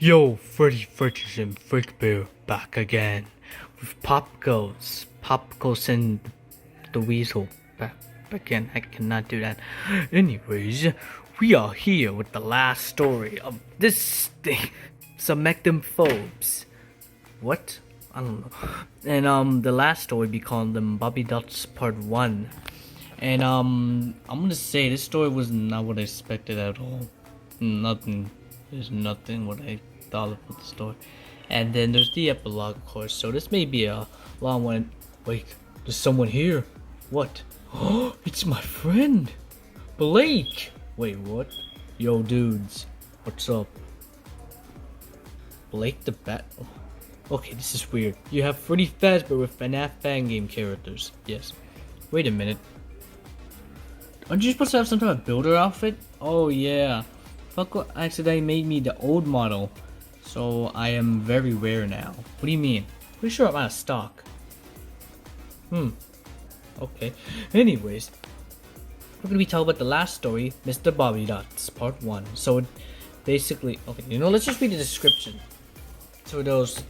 Yo, Freddy Fridges and Freak Bear back again with Pop Goes and the Weasel back again. I cannot do that. Anyways, we are here with the last story of this thing. Phobes. What? I don't know. And the last story we called them Bobbiedots Part 1. And I'm gonna say this story was not what I expected at all. Nothing. There's nothing what I thought about the story. And then there's the epilogue, of course. So this may be a long one. Wait, there's someone here. What? Oh, it's my friend, Blake. Wait, what? Yo, dudes, what's up? Blake the Bat. Okay, this is weird. You have Freddy Fazbear with FNAF Fan game characters. Yes. Wait a minute. Aren't you supposed to have some type of builder outfit? Oh yeah. Fuck accidentally made me the old model. So I am very rare now. What do you mean? Pretty sure I'm out of stock. Okay. Anyways. We're gonna be talking about the last story, Mr. Bobbiedots, Part 1. So basically, okay, let's just read the description. So those,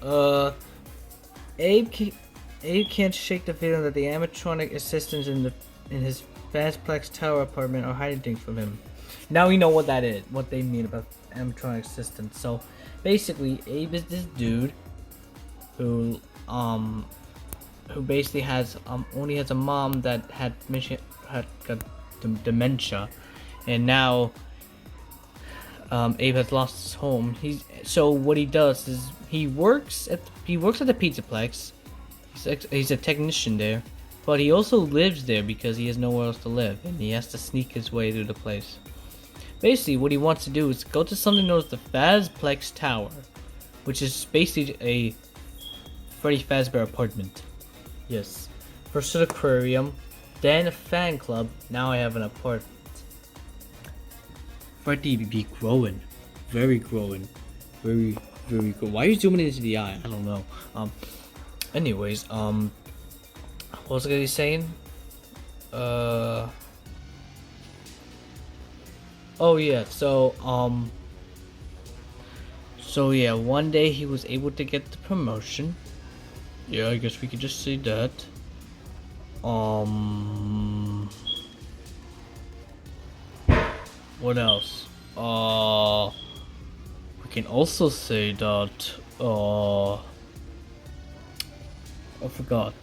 Abe can't shake the feeling that the animatronic assistants in his vast Plex tower apartment are hiding things from him. Now we know what that is, what they mean about animatronic assistants. So basically, Abe is this dude who basically has only has a mom that had got dementia, and now Abe has lost his home. So what he does is he works at the Pizza Plex. He's a technician there, but he also lives there because he has nowhere else to live, and he has to sneak his way through the place. Basically, what he wants to do is go to something known as the Plex Tower, which is basically a Freddy Fazbear apartment. Yes. First an aquarium, then a fan club. Now I have an apartment. Freddy be growing, very growing, very good. Why are you zooming into the eye? I don't know. Anyways, what was I gonna be saying? Oh yeah. So yeah. One day he was able to get the promotion. Yeah, I guess we could just say that. What else? We can also say that, I forgot.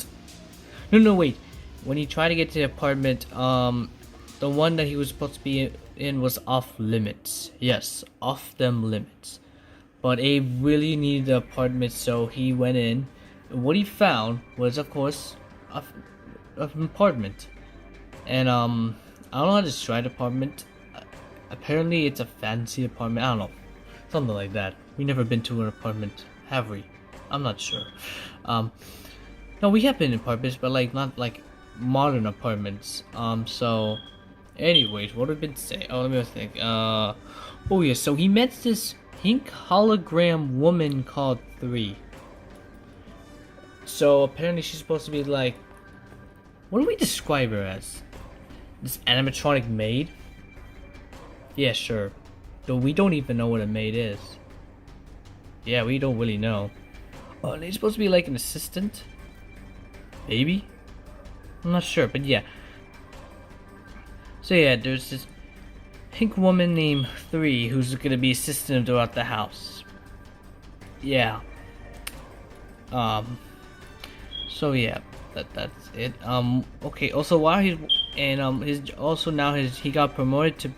No, wait. When he tried to get to the apartment, the one that he was supposed to be in was off limits. Yes, off them limits. But Abe really needed the apartment, so he went in. And what he found was, of course, an apartment. And, I don't know how to describe the apartment. Apparently it's a fancy apartment. I don't know. Something like that. We never been to an apartment, have we? I'm not sure. No, we have been in apartments, but not like modern apartments. So anyways, what have we been saying? Oh, let me think. Oh yeah, so he met this pink hologram woman called 3. So apparently she's supposed to be like, what do we describe her as? This animatronic maid? Yeah, sure. Though we don't even know what a maid is. Yeah, we don't really know. Oh, they're supposed to be like an assistant? Maybe? I'm not sure, but yeah. So yeah, there's this pink woman named 3 who's gonna be assistant throughout the house. Yeah. So yeah, that's it. Okay, also while he got promoted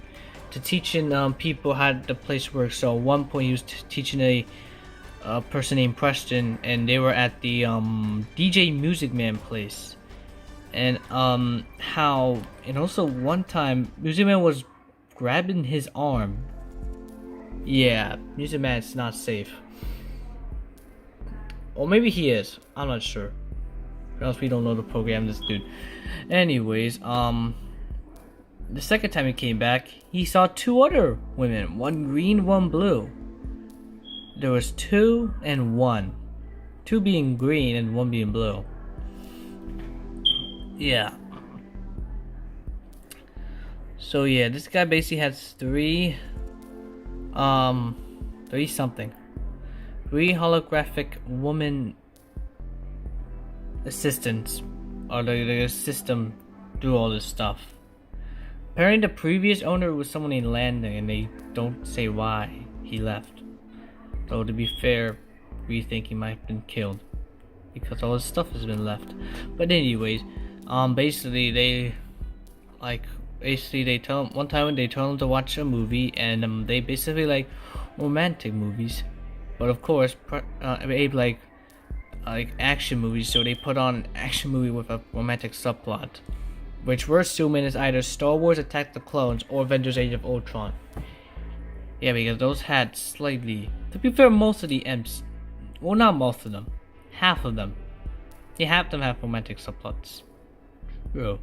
to teaching people how the place works. So at one point he was teaching a person named Preston, and they were at the DJ Music Man place. And also one time Music Man was grabbing his arm. Yeah, Music Man's not safe. Or maybe he is. I'm not sure. Or else we don't know the program, this dude. Anyways, the second time he came back, he saw 2 other women, one green, one blue. There was 2 and 1. 2 being green and 1 being blue. Yeah. So yeah, this guy basically has 3 something. 3 holographic woman assistants or the system do all this stuff. Apparently the previous owner was someone in Landing and they don't say why he left. Though to be fair, we think he might have been killed because all his stuff has been left. But anyways, basically they tell him one time when they tell him to watch a movie, and they basically like romantic movies, but of course Abe like action movies, so they put on an action movie with a romantic subplot, which we're assuming is either Star Wars Attack the Clones or Avengers Age of Ultron. Yeah, because those had slightly, to be fair, most of the M's, well, not most of them, half of them, yeah, half of them have romantic subplots. True.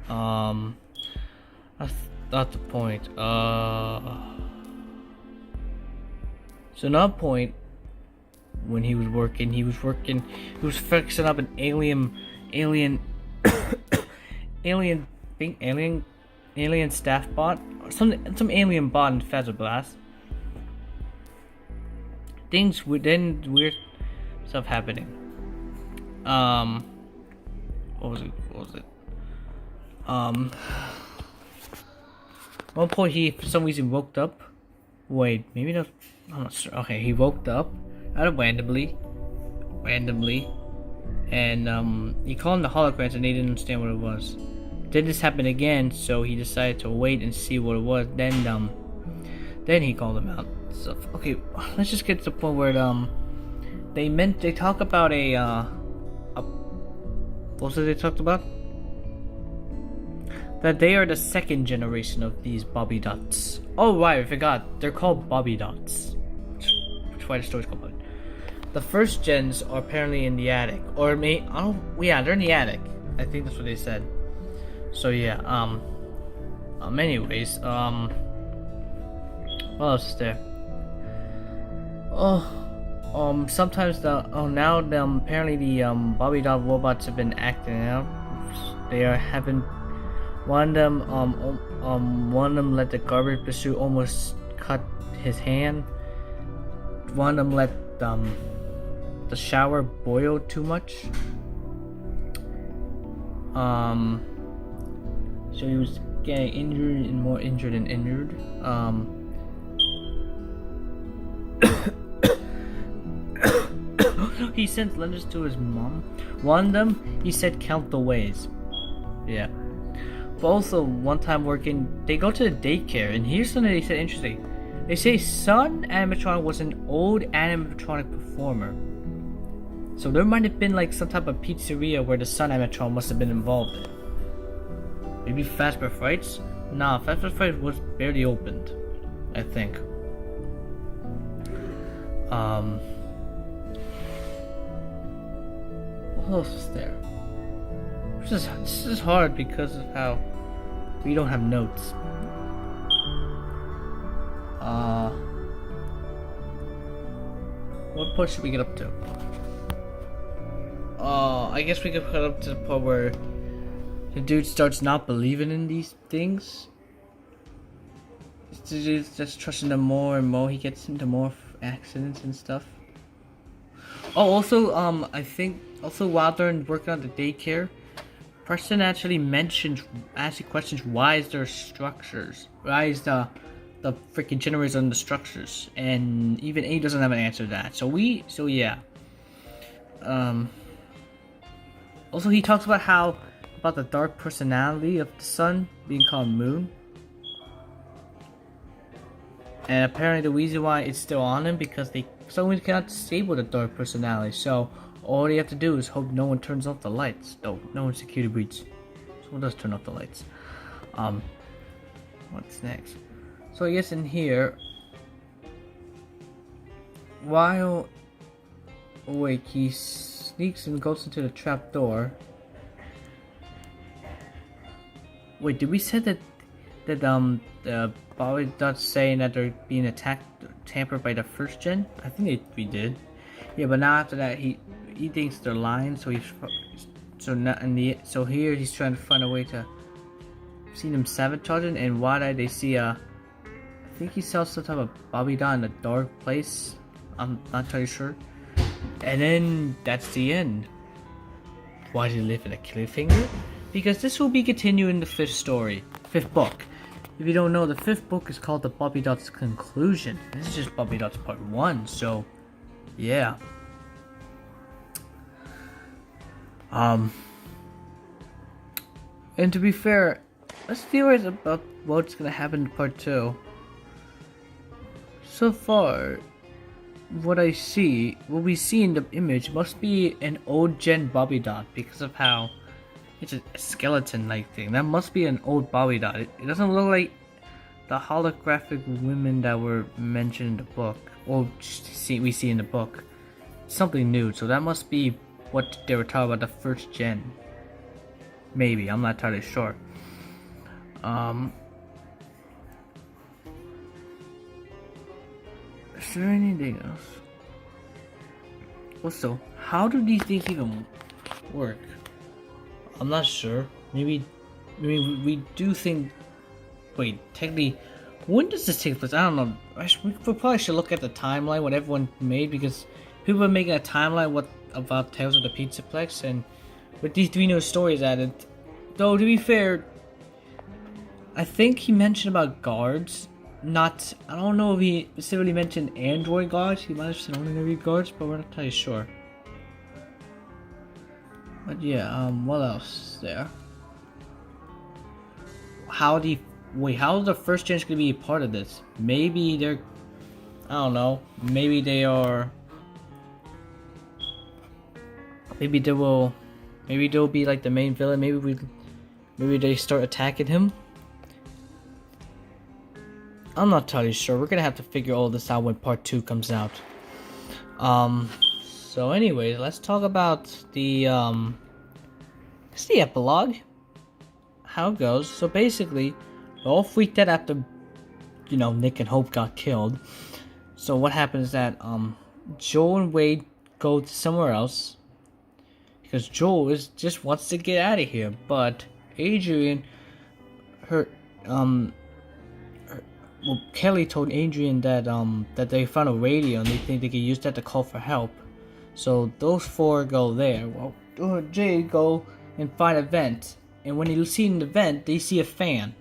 That's not the point. So another point, when he was fixing up an alien staff bot, or some alien bot in Feather Blast. Weird stuff happening. What was it? One point he for some reason woke up. Wait, maybe not. I'm not sure. Okay, he woke up out of randomly, and he called them the holograms, and they didn't understand what it was. Then this happened again, so he decided to wait and see what it was. Then he called them out. So okay, let's just get to the point where they talk about what was it they talked about? That they are the second generation of these Bobbiedots. Oh right, I forgot. They're called Bobbiedots. That's why the story's called Bobbie. The first gens are apparently in the attic, or they're in the attic. I think that's what they said. So yeah, anyways, what else is there? Sometimes apparently the Bobbidot robots have been acting out. They are having one of them let the garbage pursuit almost cut his hand. One of them let the shower boil too much. So he was getting injured and more injured and injured. He sent letters to his mom. One of them, he said count the ways. Yeah. But also, one time they go to the daycare, and here's something they said interesting. They say Sun Animatronic was an old animatronic performer. So there might have been like some type of pizzeria where the Sun Animatronic must have been involved in. Maybe Fazbear Frights? Nah, Fazbear Frights was barely opened, I think. What else is there? This is hard because of how we don't have notes. What part should we get up to? I guess we could put up to the part where the dude starts not believing in these things. He's just trusting them more and more. He gets into more accidents and stuff. Oh, also, I think while they're working on the daycare, Preston actually questions why is there structures? Why is the freaking generators on the structures? And even A doesn't have an answer to that. So yeah. Also, he talks about the dark personality of the sun being called Moon. And apparently the reason why it's still on him because someone cannot disable the dark personality. So all they have to do is hope no one turns off the lights. No one security breach. Someone does turn off the lights. What's next? So I guess in here, he sneaks and goes into the trap door. Wait, did we say that the Bobbiedots saying that they're being tampered by the first gen? I think we did. Yeah, but now after that he thinks they're lying, so here he's trying to find a way to see them sabotaging, and they see I think he saw some type of Bobbidot in a dark place. I'm not entirely sure. And then that's the end. Why did he live in a cliffhanger? Because this will be continuing the fifth book. If you don't know, the fifth book is called the Bobbiedots Conclusion. This is just Bobbiedots Part 1, so yeah. And to be fair, let's theorize about what's gonna happen in Part 2. So far, what we see in the image must be an old gen Bobbidot because of how it's a skeleton-like thing. That must be an old Bobbidot. It doesn't look like the holographic women that were mentioned in the book, or we see in the book. Something new, so that must be what they were talking about, the first gen. Maybe, I'm not entirely sure. Is there anything else? Also, how do these things even work? I'm not sure. Maybe we do think. Wait, technically, when does this take place? I don't know. We probably should look at the timeline what everyone made, because people are making a timeline about Tales of the Pizza Plex, and with these 3 new stories added. Though to be fair, I think he mentioned about guards. Not, I don't know if he specifically mentioned android guards. He might have said ordinary guards, but we're not entirely sure. But yeah, what else is there? How is the first gen gonna be a part of this? Maybe they're, I don't know. Maybe they are. Maybe they'll be like the main villain. Maybe they start attacking him. I'm not entirely sure. We're gonna have to figure all this out when part 2 comes out. So anyways, let's talk about the epilogue. How it goes. So basically, we're all freaked out after, Nick and Hope got killed. So what happens is that, Joel and Wade go to somewhere else. Because Joel just wants to get out of here. But Adrian, Kelly told Adrian that that they found a radio and they think they can use that to call for help. So those 4 go there. Well, Jay go and find a vent, and when you see the vent, they see a fan,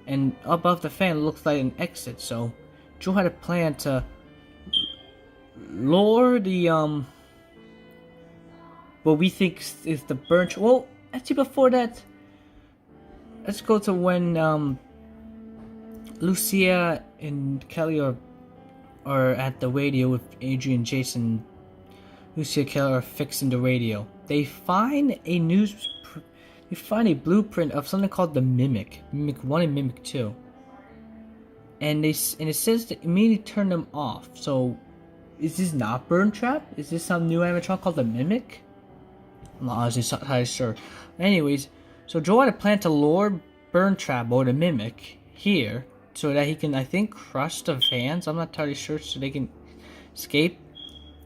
and above the fan looks like an exit. So Joe had a plan to lower the what we think is the burn. Well, actually, before that, let's go to when Lucia and Kelly are at the radio with Adrian, Jason. Lucia and Kelly are fixing the radio. They find a blueprint of something called the Mimic 1 and Mimic 2, and it says to immediately turn them off. So, is this not Burn Trap? Is this some new animatronic called the Mimic? I'm not honestly entirely sure. Anyways, so Joe had a plan to lure Burn Trap or the Mimic here, so that he can, I think, crush the fans. I'm not entirely sure, so they can escape.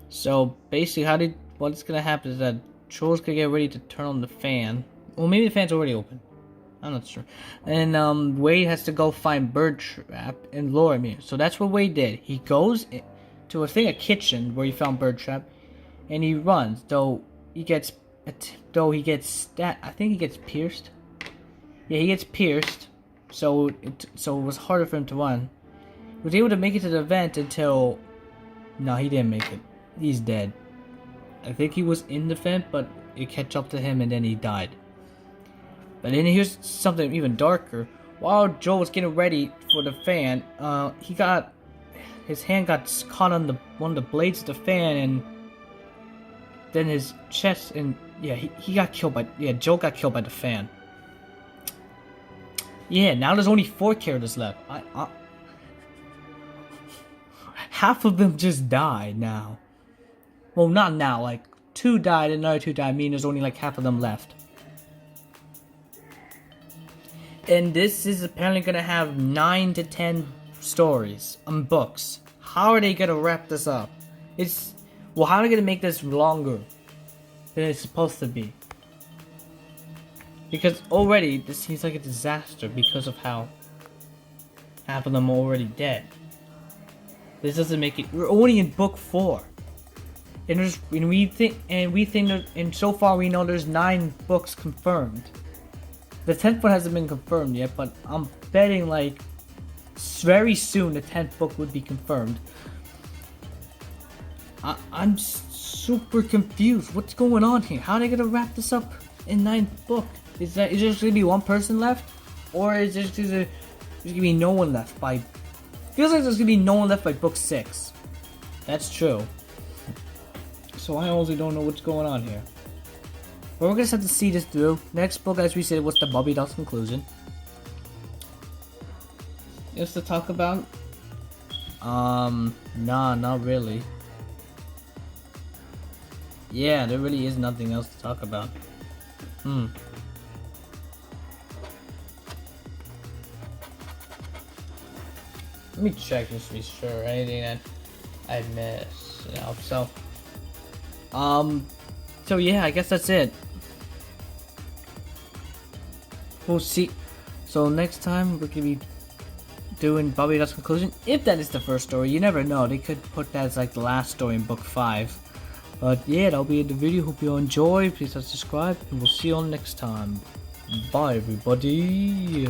So basically, what's gonna happen is that Joel's gonna get ready to turn on the fan. Well, maybe the fan's already open. I'm not sure. And Wade has to go find Bird Trap and lure him here. So that's what Wade did. He goes to a kitchen where he found Bird Trap, and he runs. Though he gets stabbed. I think he gets pierced. Yeah, he gets pierced. So it was harder for him to run. He was able to make it to the vent until... No, he didn't make it. He's dead. I think he was in the vent, but it catch up to him and then he died. But then here's something even darker. While Joel was getting ready for the fan, his hand got caught on one of the blades of the fan, and then his chest, and yeah, he got killed by, Joel got killed by the fan. Yeah, now there's only 4 characters left. Half of them just died now. Well, not now, like 2 died and another 2 died. I mean, there's only like half of them left. And this is apparently gonna have 9 to 10 stories and books. How are they gonna wrap this up? How are they gonna make this longer than it's supposed to be? Because already this seems like a disaster because of how half of them are already dead. This doesn't make it. We're only in book 4. And we think that, and so far we know there's 9 books confirmed. The 10th one hasn't been confirmed yet, but I'm betting like very soon the 10th book would be confirmed. I'm super confused. What's going on here? How are they gonna wrap this up in 9th book? Is there just gonna be one person left, or is there there's gonna be no one left by? Feels like there's gonna be no one left by book 6. That's true. So I honestly don't know what's going on here. But we're gonna have to see this through. Next book, as we said, was the Bobbiedots conclusion. Just to talk about? Nah, not really. Yeah, there really is nothing else to talk about. Let me check just to be sure. Anything that I missed, you know. So yeah, I guess that's it. We'll see. So next time we're gonna be doing Bobbiedots conclusion. If that is the first story, you never know. They could put that as like the last story in book 5. But yeah, that'll be the video. Hope you enjoy. Please subscribe, and we'll see you all next time. Bye, everybody.